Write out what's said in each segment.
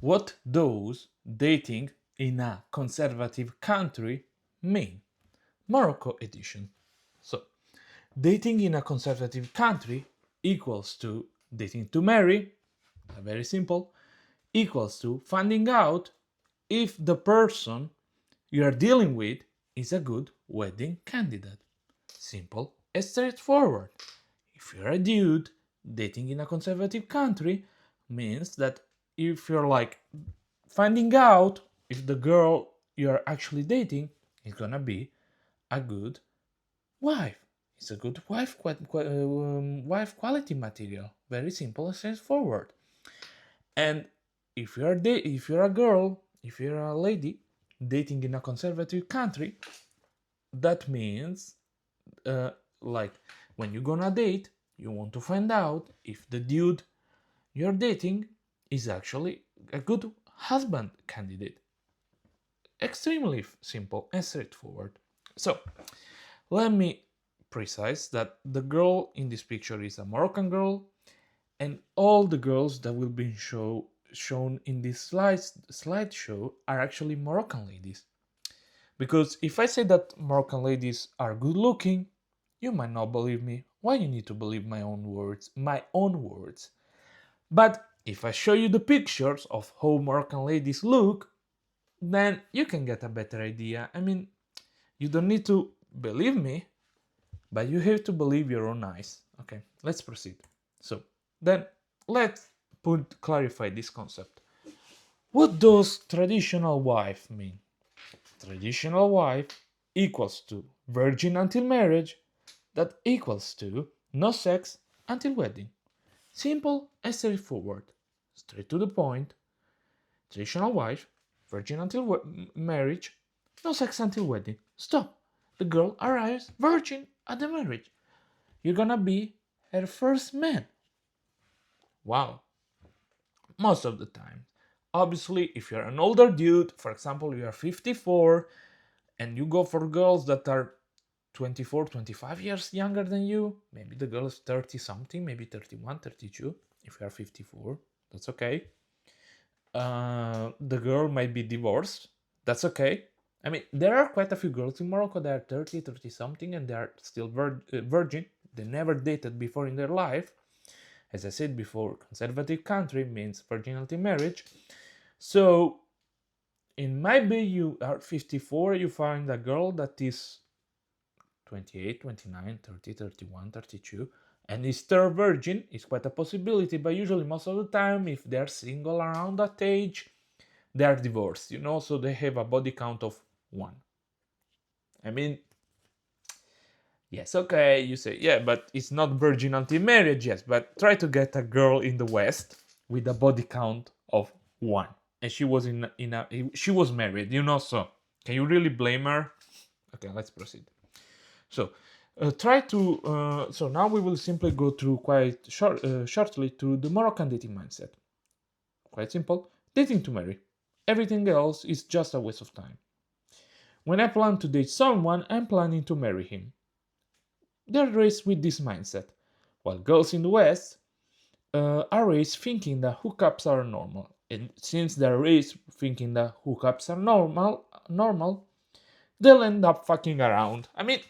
What does dating in a conservative country mean? Morocco edition. So, dating in a conservative country equals to dating to marry, very simple, equals to finding out if the person you are dealing with is a good wedding candidate. Simple and straightforward. If you're a dude, dating in a conservative country means that if you're like finding out if the girl you're actually dating is gonna be a good wife. It's a good wife quality material. Very simple and straightforward. And if you're a girl, if you're a lady dating in a conservative country, that means uh, like when you're gonna date, you want to find out if the dude you're dating is actually a good husband candidate. Extremely simple and straightforward. So let me precise that the girl in this picture is a Moroccan girl, and all the girls that will be shown in this slideshow are actually Moroccan ladies. Because if I say that Moroccan ladies are good looking, you might not believe me. Why you need to believe my own words? My own words. But if I show you the pictures of how Moroccan ladies look, then you can get a better idea. I mean, you don't need to believe me, but you have to believe your own eyes. Okay, let's proceed. So, then let's clarify this concept. What does traditional wife mean? Traditional wife equals to virgin until marriage, that equals to no sex until wedding. Simple and straightforward. Straight to the point. Traditional wife, virgin until marriage, no sex until wedding. Stop. The girl arrives virgin at the marriage. You're gonna be her first man. Wow. Most of the time. Obviously, if you're an older dude, for example, you are 54, and you go for girls that are 24, 25 years younger than you, maybe the girl is 30 something, maybe 31, 32, if you are 54, that's okay. The girl might be divorced, that's okay. I mean, there are quite a few girls in Morocco that are 30, 30 something, and they are still virgin. They never dated before in their life. As I said before, conservative country means virginity marriage. So, in maybe you are 54, you find a girl that is 28, 29, 30, 31, 32, and is still virgin, is quite a possibility, but usually most of the time, if they're single around that age, they are divorced, so they have a body count of 1. I mean, yes, okay, you say, yeah, but it's not virgin until marriage, yes, but try to get a girl in the West with a body count of 1. And she was she was married, so can you really blame her? Okay, let's proceed. So, so now we will simply go through quite shortly to the Moroccan dating mindset. Quite simple, dating to marry. Everything else is just a waste of time. When I plan to date someone, I'm planning to marry him. They're raised with this mindset, while girls in the West are raised thinking that hookups are normal. And since they're raised thinking that hookups are normal, they'll end up fucking around. I mean,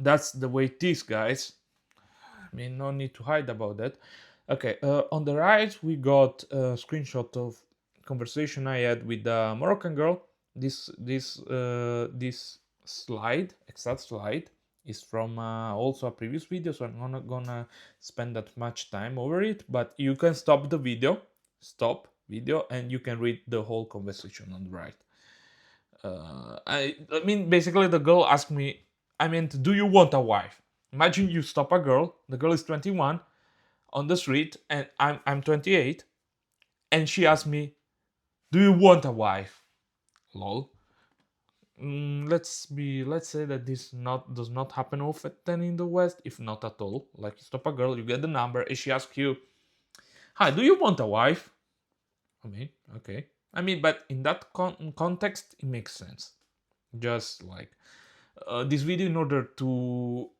that's the way it is, guys. I mean, no need to hide about that. Okay, on the right, we got a screenshot of conversation I had with a Moroccan girl. This slide, exact slide, is from also a previous video, so I'm not gonna spend that much time over it. But you can stop video, and you can read the whole conversation on the right. I mean, basically, the girl asked me, do you want a wife? Imagine you stop a girl, the girl is 21 on the street, and I'm 28, and she asked me, do you want a wife? Lol. Let's say that this does not happen often in the West, if not at all. Like, you stop a girl, you get the number, and she asks you, hi, do you want a wife? Okay. But in that context, it makes sense. Just like this video, in order to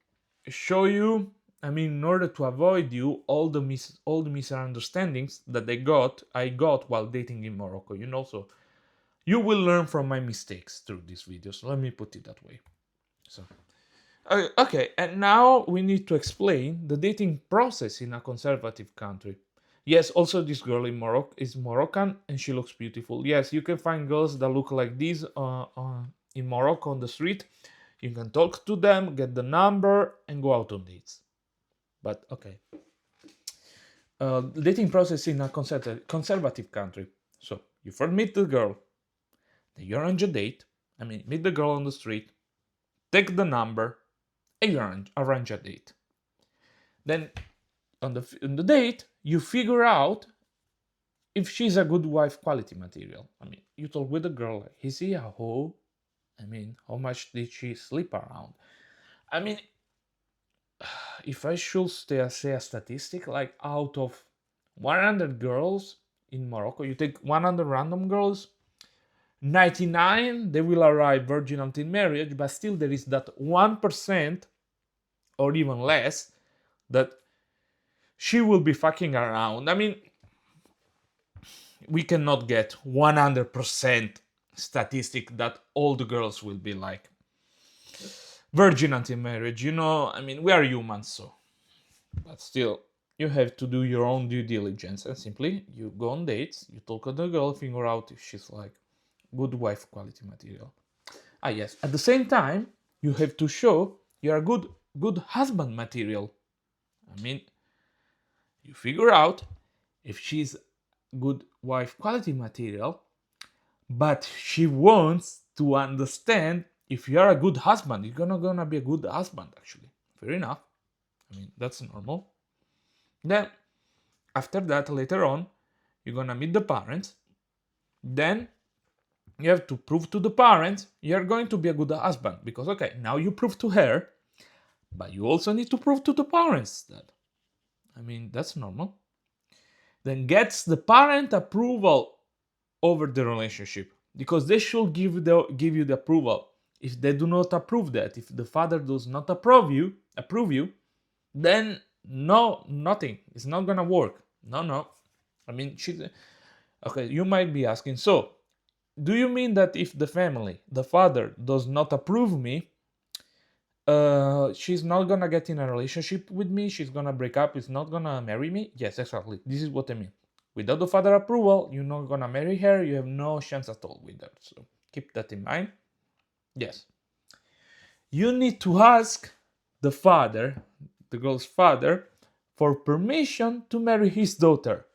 show you I mean, in order to avoid you all the misunderstandings that I got while dating in Morocco. So you will learn from my mistakes through this video. So let me put it that way. So okay, and now we need to explain the dating process in a conservative country. Yes, also this girl in Morocco is Moroccan and she looks beautiful. Yes, you can find girls that look like this in Morocco on the street. You can talk to them, get the number, and go out on dates. But okay, dating process in a conservative country. So you first meet the girl, then you arrange a date. I mean, meet the girl on the street, take the number, and you arrange a date. Then on the date, you figure out if she's a good wife quality material. I mean, you talk with the girl, like, is he a hoe? I mean, how much did she sleep around? I mean, if I should say a statistic, like out of 100 girls in Morocco, you take 100 random girls, 99 they will arrive virgin until marriage, but still there is that 1% or even less that she will be fucking around. I mean, we cannot get 100% statistic that all the girls will be like virgin until marriage. I mean, we are humans, so. But still, you have to do your own due diligence, and simply you go on dates, you talk to the girl, figure out if she's like good wife quality material. Yes, at the same time, you have to show you're a good husband material. I mean, you figure out if she's good wife quality material, but she wants to understand if you're a good husband. You're gonna be a good husband, actually. Fair enough. I mean, that's normal. Then, after that, later on, you're gonna meet the parents. Then, you have to prove to the parents you're going to be a good husband. Because, okay, now you prove to her, but you also need to prove to the parents that. I mean, that's normal. Then gets the parent approval over the relationship, because they should give you the approval. If they do not approve that, if the father does not approve you, then nothing. It's not gonna work. No. I mean, okay. You might be asking, so do you mean that if the father does not approve me, she's not gonna get in a relationship with me? She's gonna break up. Is not gonna marry me? Yes, exactly. This is what I mean. Without the father approval, you're not gonna marry her. You have no chance at all with her. So keep that in mind. Yes. You need to ask the girl's father, for permission to marry his daughter.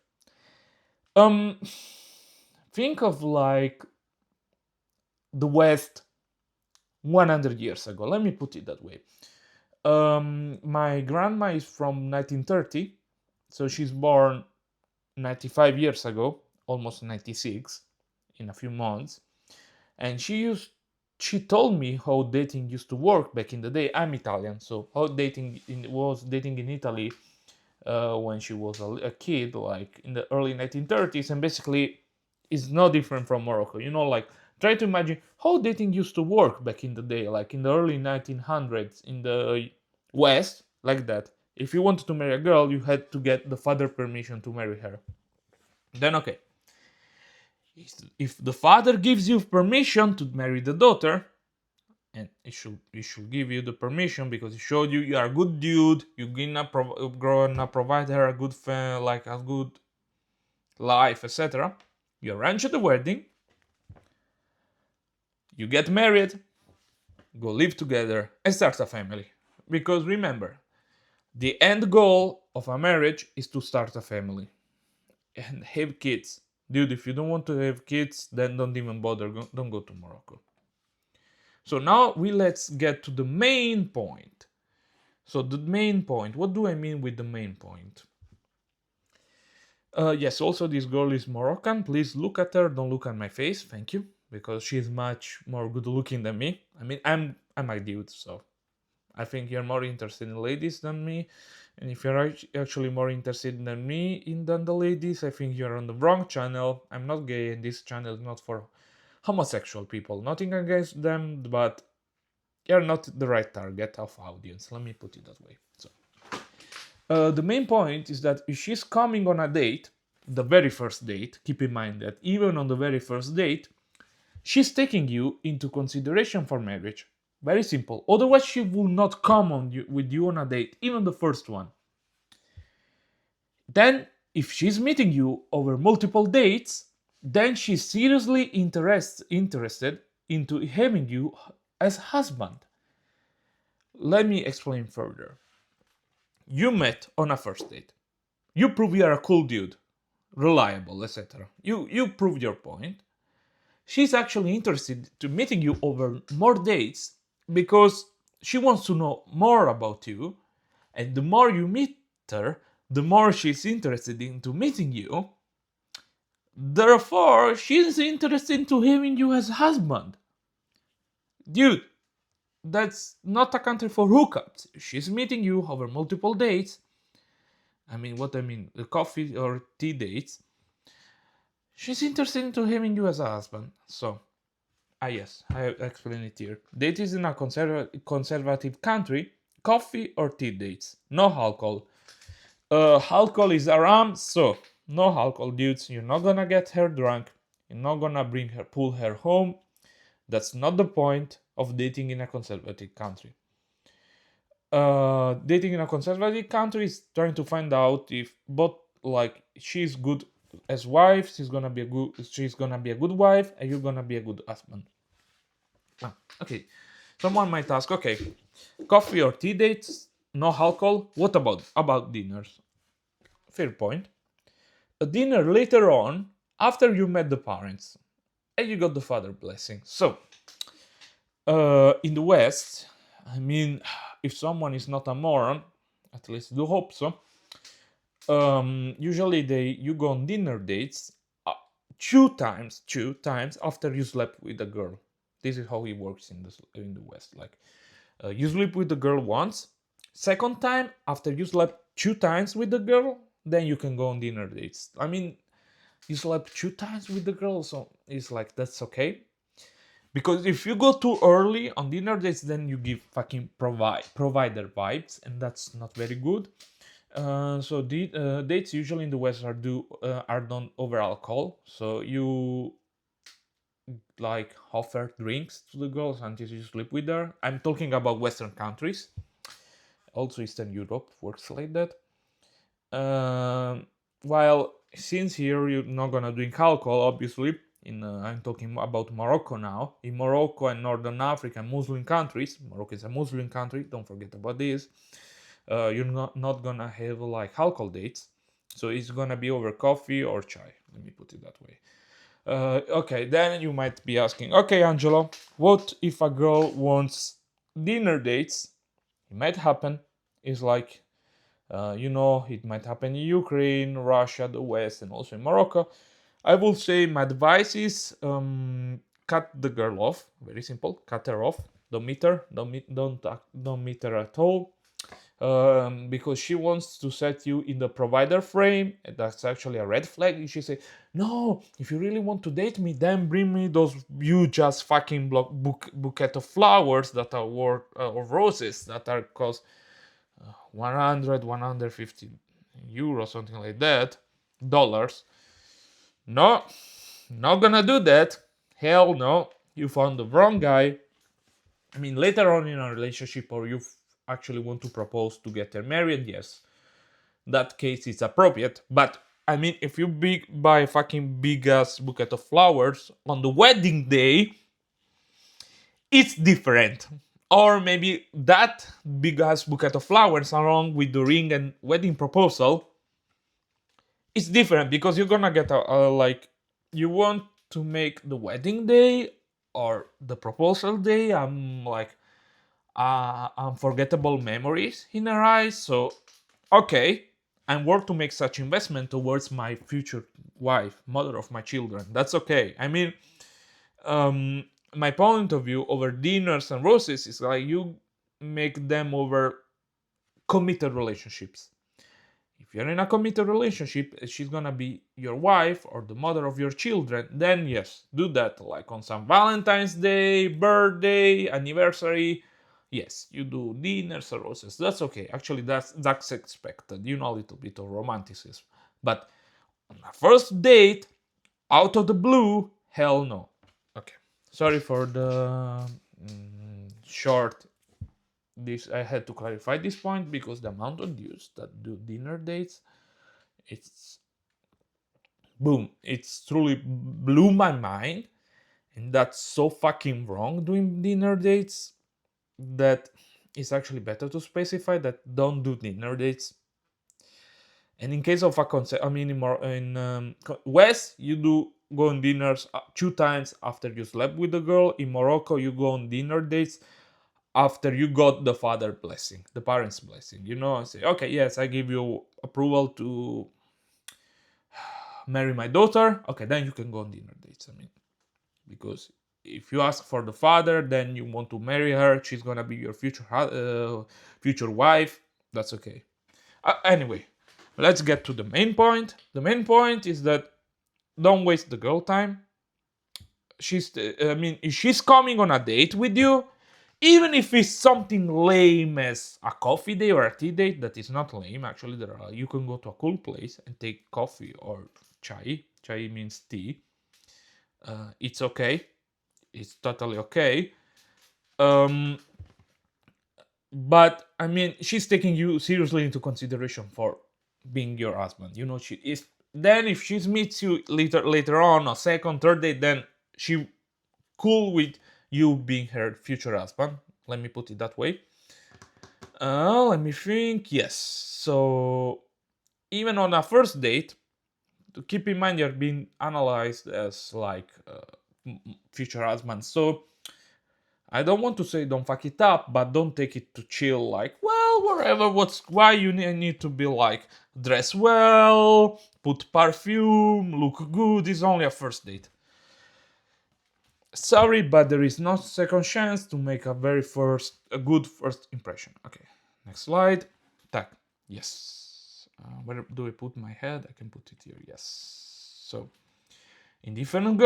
Think of like the West 100 years ago. Let me put it that way. My grandma is from 1930, so she's born 95 years ago, almost 96 in a few months, and she told me how dating used to work back in the day. I'm Italian, so how dating in Italy when she was a kid, like in the early 1930s, and basically is no different from Morocco. Like try to imagine how dating used to work back in the day, like in the early 1900s in the West, like that. If you wanted to marry a girl, you had to get the father permission to marry her. Then okay, if the father gives you permission to marry the daughter, and it should give you the permission because it showed you are a good dude, you're gonna provide her a good like a good life, etc. You arrange the wedding, you get married, go live together, and start a family. Because remember, the end goal of a marriage is to start a family and have kids. Dude, if you don't want to have kids, then don't even bother. Don't go to Morocco. So now let's get to the main point. So the main point, what do I mean with the main point? Yes, also this girl is Moroccan. Please look at her, don't look at my face, thank you. Because she's much more good looking than me. I mean, I'm a dude, so I think you're more interested in ladies than me. And if you're actually more interested than me than the ladies, I think you're on the wrong channel. I'm not gay, and this channel is not for homosexual people. Nothing against them, but you're not the right target of audience. Let me put it that way. So, The main point is that if she's coming on a date, the very first date, keep in mind that even on the very first date, she's taking you into consideration for marriage. Very simple. Otherwise, she will not come with you on a date, even the first one. Then, if she's meeting you over multiple dates, then she's seriously interested into having you as husband. Let me explain further. You met on a first date. You prove you are a cool dude, reliable, etc. You prove your point. She's actually interested to meeting you over more dates because she wants to know more about you, and the more you meet her, the more she's interested into meeting you. Therefore, she's interested into having you as husband. Dude, that's not a country for hookups. She's meeting you over multiple dates. The coffee or tea dates. She's interested into having you as a husband. So, yes, I explained it here. Date is in a conservative country. Coffee or tea dates. No alcohol. Alcohol is haram, so no alcohol, dudes. You're not gonna get her drunk. You're not gonna pull her home. That's not the point of dating in a conservative country. Dating in a conservative country is trying to find out if both, like, she's good as wife, she's gonna be a good wife, and you're gonna be a good husband. Okay. Someone might ask, okay, coffee or tea dates, no alcohol. What about dinners? Fair point. A dinner later on, after you met the parents, and you got the father blessing. So, in the West, if someone is not a moron, at least I do hope so. Usually you go on dinner dates two times after you slept with a girl. This is how it works in the West. Like, you sleep with the girl once, second time after you slept two times with the girl, then you can go on dinner dates. You slept two times with the girl, so it's like that's okay. Because if you go too early on dinner dates, then you give fucking provider vibes, and that's not very good. So dates usually in the West are done over alcohol. So you like offer drinks to the girls until you sleep with her. I'm talking about Western countries. Also, Eastern Europe works like that. While since here you're not gonna drink alcohol, obviously. I'm talking about Morocco now. In Morocco and Northern Africa, Muslim countries. Morocco is a Muslim country. Don't forget about this. You're not gonna have like alcohol dates, so it's gonna be over coffee or chai. Let me put it that way. Okay, then you might be asking, okay, Angelo, what if a girl wants dinner dates? It might happen. It's like, it might happen in Ukraine, Russia, the West, and also in Morocco. I will say my advice is cut the girl off. Very simple. Cut her off. Don't meet her. Don't meet her at all. Because she wants to set you in the provider frame. And that's actually a red flag. And she say, no, if you really want to date me, then bring me those huge ass fucking bouquet of flowers that are worth, or roses that are cost 100, 150 euros, something like that, dollars. No, not gonna do that. Hell no. You found the wrong guy. Later on in a relationship, or you actually want to propose to get her married, yes, that case is appropriate. But if you buy a fucking big ass bouquet of flowers on the wedding day, it's different. Or maybe that big ass bouquet of flowers along with the ring and wedding proposal, it's different because you're gonna get you want to make the wedding day or the proposal day unforgettable memories in her eyes. So, okay, I'm worth to make such investment towards my future wife, mother of my children. That's okay. My point of view over dinners and roses is like you make them over committed relationships. If you're in a committed relationship, she's gonna be your wife or the mother of your children, then yes, do that, like on some Valentine's Day, birthday, anniversary. Yes, you do dinners or roses. That's okay. Actually, that's expected. You know, a little bit of romanticism. But on a first date, out of the blue, hell no. Okay. Sorry for the short. This I had to clarify this point because the amount of dudes that do dinner dates, it's boom. It's truly blew my mind, and that's so fucking wrong doing dinner dates that it's actually better to specify that don't do dinner dates. And in case of a concept, I mean, in West, you do go on dinners 2 times after you slept with the girl. In Morocco, you go on dinner dates after you got the father blessing, the parents' blessing. You know, I say, okay, yes, I give you approval to marry my daughter. Okay, then you can go on dinner dates. I mean, because if you ask for the father, then you want to marry her. She's gonna be your future wife. That's okay. Anyway, let's get to the main point. The main point is that don't waste the girl time. If she's coming on a date with you, even if it's something lame as a coffee date or a tea date, that is not lame. Actually, you can go to a cool place and take coffee or chai. Chai means tea. It's okay. It's totally okay. But I mean, she's taking you seriously into consideration for being your husband. You know, she is. Then if she meets you later on, a second, third date, then she cool with you being her future husband. Let me put it that way. Let me think. Yes. So even on a first date, to keep in mind you're being analyzed as like future husband. So I don't want to say don't fuck it up, but don't take it to chill. Like, well, whatever. Why you need to be like dress well, put perfume, look good? It's only a first date. Sorry, but there is no second chance to make a good first impression. Okay, next slide. Tack. Yes. Where do I put my head? I can put it here. Yes. So, in different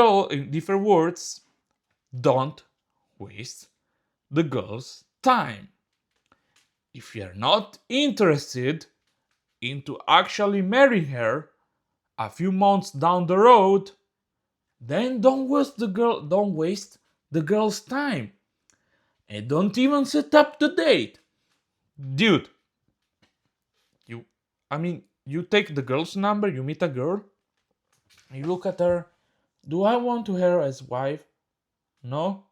words, don't waste the girl's time. If you're not interested into actually marrying her a few months down the road, then don't waste the girl's time. And don't even set up the date. Dude, you take the girl's number, you meet a girl, you look at her, do I want to her as wife? No?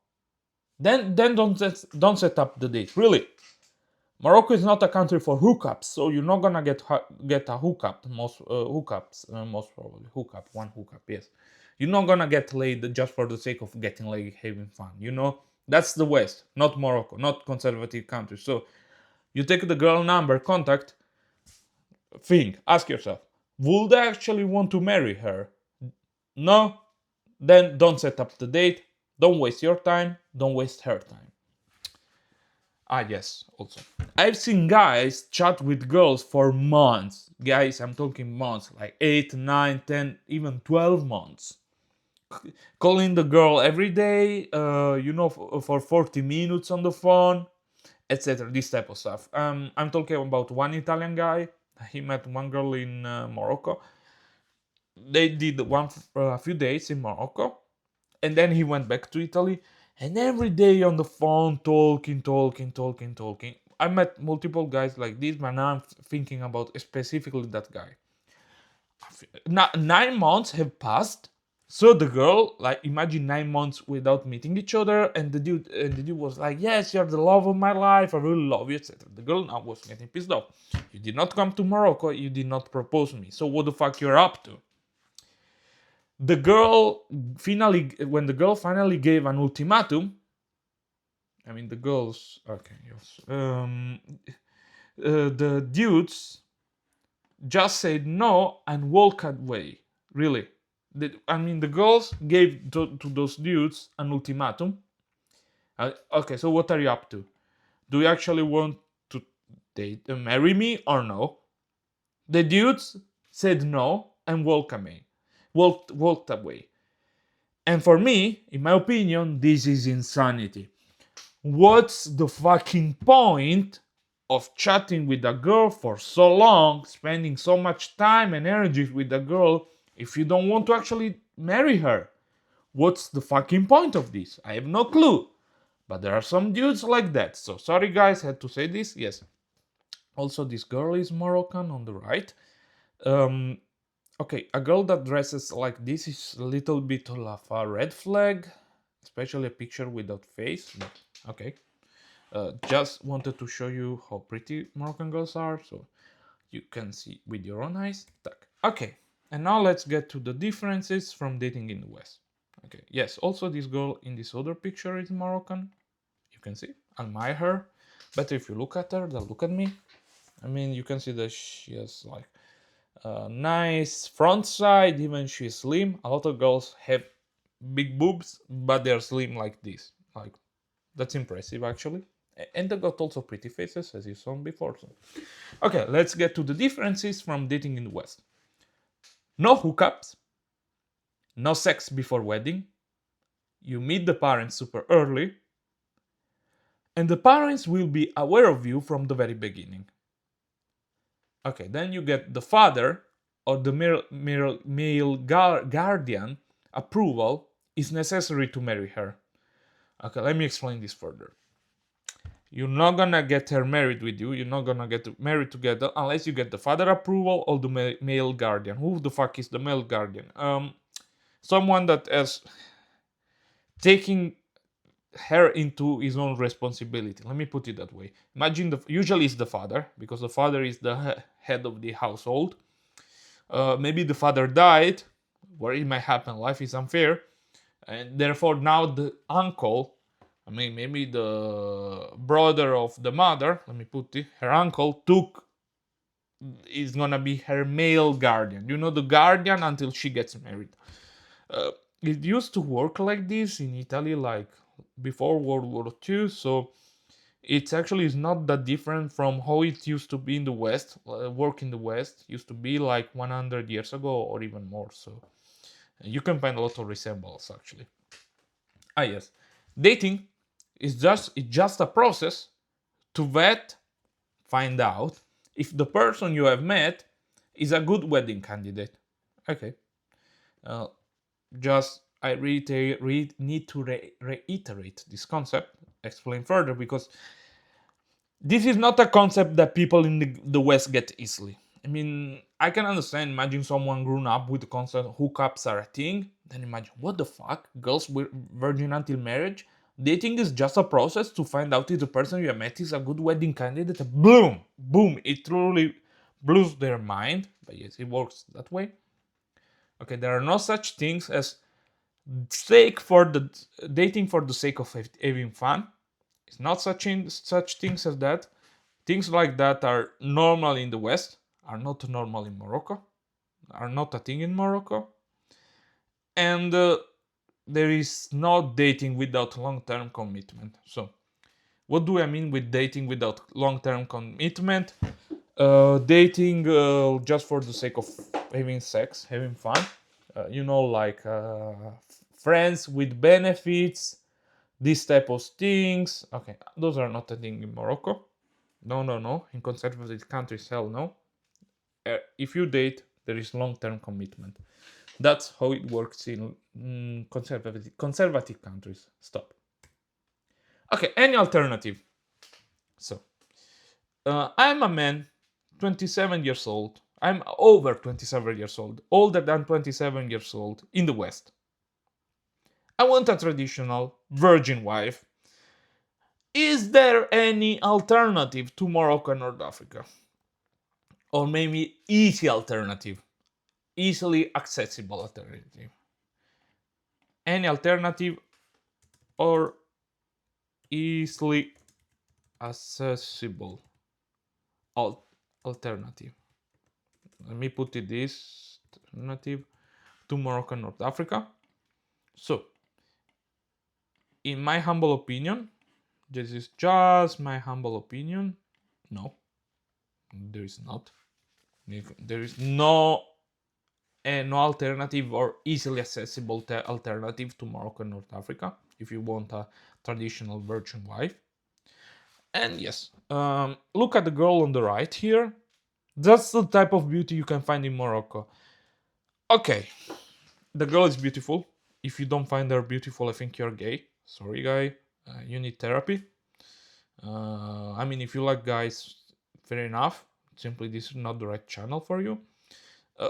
Then don't set up the date. Really. Morocco is not a country for hookups, so you're not gonna get a hookup. Most probably one hookup. Yes, you're not gonna get laid just for the sake of getting laid, having fun. You know, that's the West, not Morocco, not conservative country. So you take the girl number, contact. Ask yourself, would I actually want to marry her? No, then don't set up the date. Don't waste your time. Don't waste her time. Yes, also. I've seen guys chat with girls for months. Guys, I'm talking months, like 8, 9, 10, even 12 months. Calling the girl every day, for 40 minutes on the phone, etc. This type of stuff. I'm talking about one Italian guy. He met one girl in Morocco. They did a few days in Morocco, and then he went back to Italy. And every day on the phone, talking. I met multiple guys like this, but now I'm thinking about specifically that guy. 9 months have passed. So the girl, like, imagine 9 months without meeting each other, and the dude was like, "Yes, you're the love of my life. I really love you," etc. The girl now was getting pissed off. You did not come to Morocco. You did not propose me. So what the fuck you're up to? The girl when the girl finally gave an ultimatum, I mean the girls, okay, yes, the dudes just said no and walked away. Really, the girls gave to those dudes an ultimatum. Okay, so what are you up to? Do you actually want to marry me or no? The dudes said no and walked away. And for me, in my opinion, this is insanity. What's the fucking point of chatting with a girl for so long, spending so much time and energy with a girl if you don't want to actually marry her? What's the fucking point of this? I have no clue. But there are some dudes like that. So sorry guys, I had to say this. Yes. Also, this girl is Moroccan on the right. Okay, a girl that dresses like this is a little bit of a red flag, especially a picture without face. But okay. Just wanted to show you how pretty Moroccan girls are, so you can see with your own eyes. Okay, and now let's get to the differences from dating in the West. Okay, yes, also this girl in this other picture is Moroccan. You can see, admire her. But if you look at her, then look at me. I mean, you can see that she has like a nice front side, even she's slim. A lot of girls have big boobs, but they're slim like this. Like, that's impressive actually. And they got also pretty faces, as you saw before. So. Okay, let's get to the differences from dating in the West. No hookups, no sex before wedding, you meet the parents super early, and the parents will be aware of you from the very beginning. Okay, then you get the father or the male guardian approval is necessary to marry her. Okay, let me explain this further. You're not gonna get her married with you. You're not gonna get married together unless you get the father approval or the male guardian. Who the fuck is the male guardian? Someone that has taking her into his own responsibility. Let me put it that way. Imagine usually it's the father because the father is the head of the household. Maybe the father died, where it might happen. Life is unfair, and therefore now the uncle. I mean, maybe the brother of the mother, let me put it, her uncle is gonna be her male guardian. You know, the guardian until she gets married. It used to work like this in Italy, like before World War II, so it actually is not that different from how it used to be in the West. Work in the West used to be like 100 years ago or even more, so you can find a lot of resemblance actually. Yes, dating it's just a process to vet, find out if the person you have met is a good wedding candidate. Okay. Uh, just I need to reiterate this concept, explain further, because this is not a concept that people in the West get easily. I mean, I can understand, imagine someone grown up with the concept hookups are a thing, then imagine, what the fuck? Girls were virgin until marriage? Dating is just a process to find out if the person you have met is a good wedding candidate. Boom! Boom! It truly blows their mind. But yes, it works that way. Okay, there are no such things as dating for the sake of having fun. It's not such things as that. Things like that are normal in the West, are not normal in Morocco, are not a thing in Morocco. And there is no dating without long-term commitment. So, what do I mean with dating without long-term commitment? Dating just for the sake of having sex, having fun. Like friends with benefits, this type of things. Okay, those are not a thing in Morocco. No. In conservative countries, hell no. If you date, there is long-term commitment. That's how it works in conservative countries. Stop. Okay, any alternative? So, I'm a man, 27 years old. I'm over 27 years old, older than 27 years old in the West. I want a traditional virgin wife. Is there any alternative to Morocco and North Africa? Or maybe easy alternative, easily accessible alternative? Any alternative or easily accessible alternative? Let me put it this alternative to Morocco and North Africa. So, in my humble opinion, this is just my humble opinion. No, there is not. There is no and no alternative or easily accessible alternative to Morocco and North Africa if you want a traditional virgin wife. And yes, look at the girl on the right here. That's the type of beauty you can find in Morocco. Okay, the girl is beautiful. If you don't find her beautiful, I think you're gay. Sorry, guy. You need therapy. I mean, if you like guys, fair enough. Simply, this is not the right channel for you.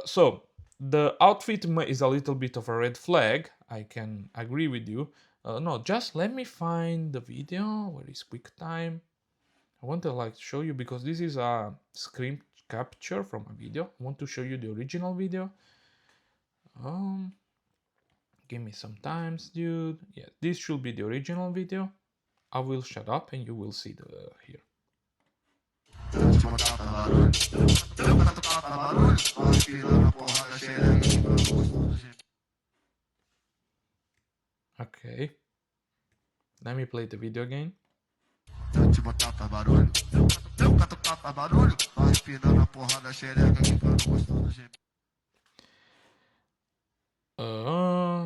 So, the outfit is a little bit of a red flag. I can agree with you. No, just let me find the video. Where is QuickTime? I want to like show you because this is a screen capture from a video. I want to show you the original video. Give me some times, dude. Yeah, this should be the original video. I will shut up and you will see the here. Okay. Let me play the video again.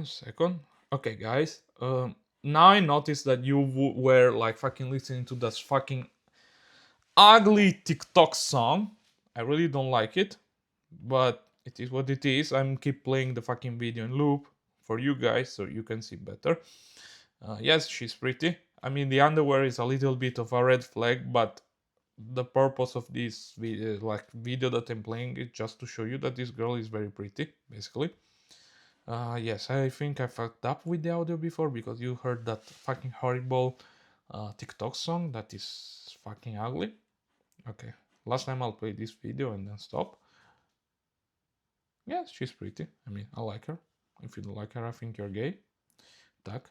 Second. Okay, guys. Now I noticed that you were like fucking listening to this fucking ugly TikTok song. I really don't like it, but it is what it is. I'm keep playing the fucking video in loop for you guys so you can see better. Yes, she's pretty. I mean, the underwear is a little bit of a red flag, but the purpose of this video that I'm playing is just to show you that this girl is very pretty, basically. Yes, I think I fucked up with the audio before because you heard that fucking horrible TikTok song that is fucking ugly. Okay, last time I'll play this video and then stop. Yes, she's pretty. I mean, I like her. If you don't like her, I think you're gay. Tak.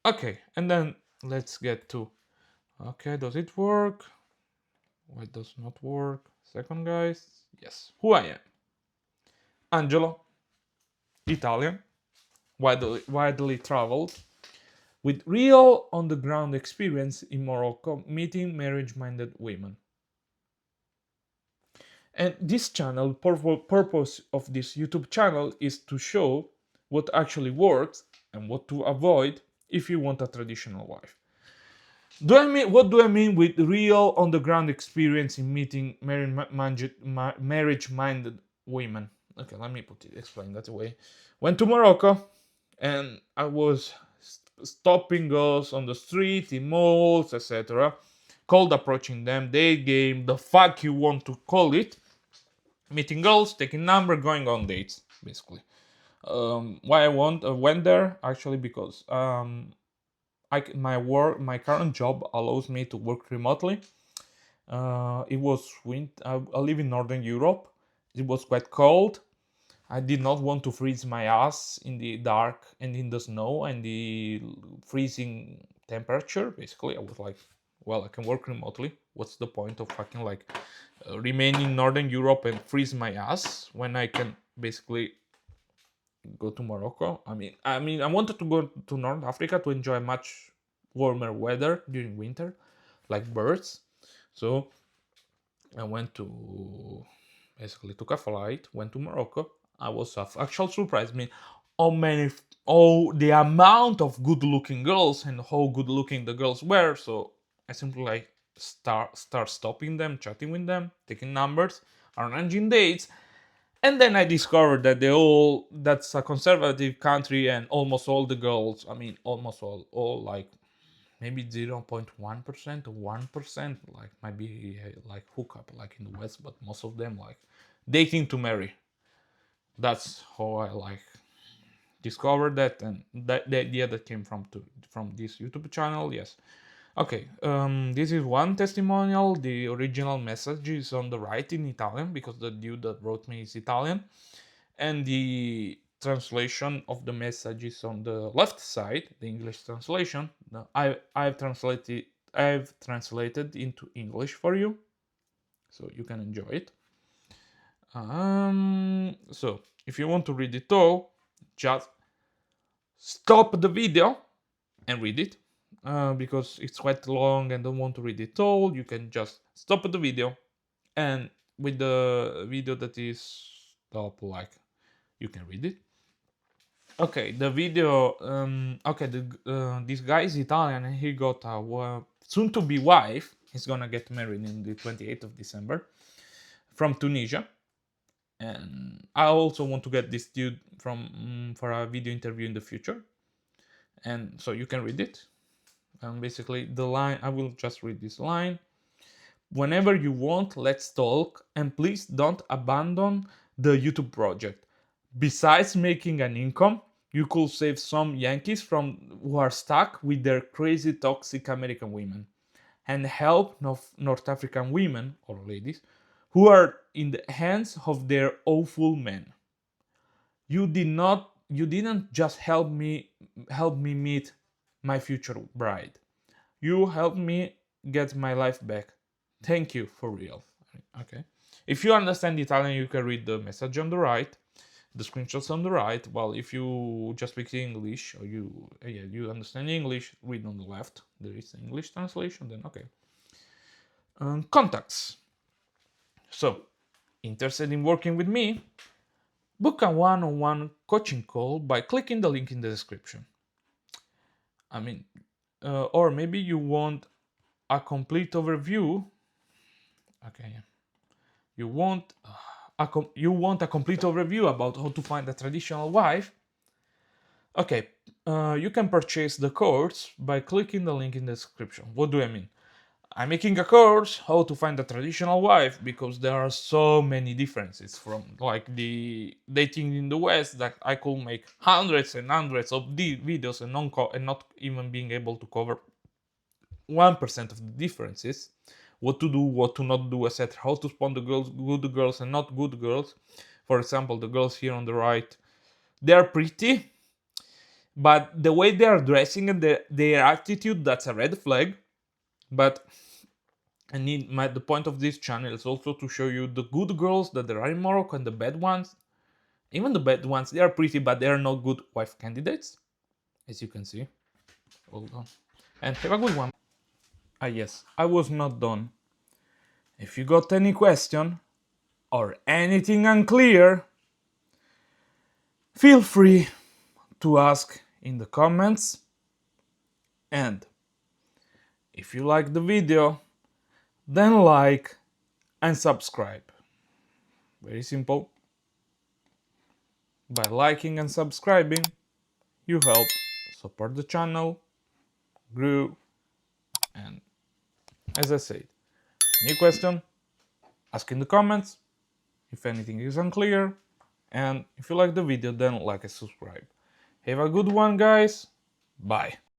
Okay, and then let's get to... Okay, does it work? Why does not work? Second, guys. Yes, who I am. Angelo. Italian. Widely traveled. With real on-the-ground experience in Morocco, meeting marriage-minded women. And this channel, purpose of this YouTube channel is to show what actually works and what to avoid if you want a traditional wife. What do I mean with real on-the-ground experience in meeting marriage-minded women? Okay, let me explain that away. Went to Morocco, and I was stopping girls on the street, in malls, etc. Cold approaching them, date game, the fuck you want to call it. Meeting girls, taking number, going on dates, basically. Why I went there actually because my current job allows me to work remotely. It was winter. I live in Northern Europe. It was quite cold. I did not want to freeze my ass in the dark and in the snow and the freezing temperature. Basically, I was like, well, I can work remotely. What's the point of fucking like remain in Northern Europe and freeze my ass when I can basically go to Morocco? I mean, I wanted to go to North Africa to enjoy much warmer weather during winter, like birds. So I went to basically took a flight, went to Morocco. I was actual surprised. I mean, the amount of good-looking girls and how good-looking the girls were. So I simply like start stopping them, chatting with them, taking numbers, arranging dates, and then I discovered that that's a conservative country and almost all the girls. I mean, almost all like maybe 0.1% or 1% like might be like hookup like in the West, but most of them like dating to marry. That's how I like discovered that, and that the idea that came from this YouTube channel. Yes. Okay, this is one testimonial. The original message is on the right in Italian because the dude that wrote me is Italian, and the translation of the message is on the left side, the English translation. I've translated into English for you, so you can enjoy it. So if you want to read it all, just stop the video and read it. Because it's quite long and don't want to read it all, you can just stop the video, and with the video that is stop like You can read it. Okay, the video. This guy is Italian and he got a soon-to-be wife. He's gonna get married in the 28th of December from Tunisia. And I also want to get this dude from for a video interview in the future. And so you can read it. And basically, the line, I will just read this line. Whenever you want, let's talk, and please don't abandon the YouTube project. Besides making an income, you could save some Yankees from who are stuck with their crazy toxic American women, and help North African women or ladies who are in the hands of their awful men. You didn't just help me meet my future bride. You helped me get my life back. Thank you for real. Okay. If you understand Italian, you can read the message on the right, the screenshots on the right. Well, if you just speak English or you understand English, read on the left. There is an English translation. Then okay. Contacts. So, interested in working with me? Book a one-on-one coaching call by clicking the link in the description. Or maybe you want a complete overview. Okay, you want a complete overview about how to find a traditional wife. Okay, you can purchase the course by clicking the link in the description. What do I mean? I'm making a course how to find a traditional wife because there are so many differences from like the dating in the West that I could make hundreds and hundreds of videos and not even being able to cover 1% of the differences. What to do, what to not do, etc. How to spawn the girls, good girls and not good girls. For example, the girls here on the right, they are pretty, but the way they are dressing and their attitude, that's a red flag. But the point of this channel is also to show you the good girls that there are in Morocco and the bad ones. Even the bad ones, they are pretty, but they are not good wife candidates, as you can see. Hold on. And have a good one. Ah yes, I was not done. If you got any question or anything unclear, feel free to ask in the comments. And if you like the video, then like and subscribe. Very simple. By liking and subscribing, you help support the channel, grow, and as I said, any question, ask in the comments. If anything is unclear, and if you like the video, then like and subscribe. Have a good one, guys. Bye.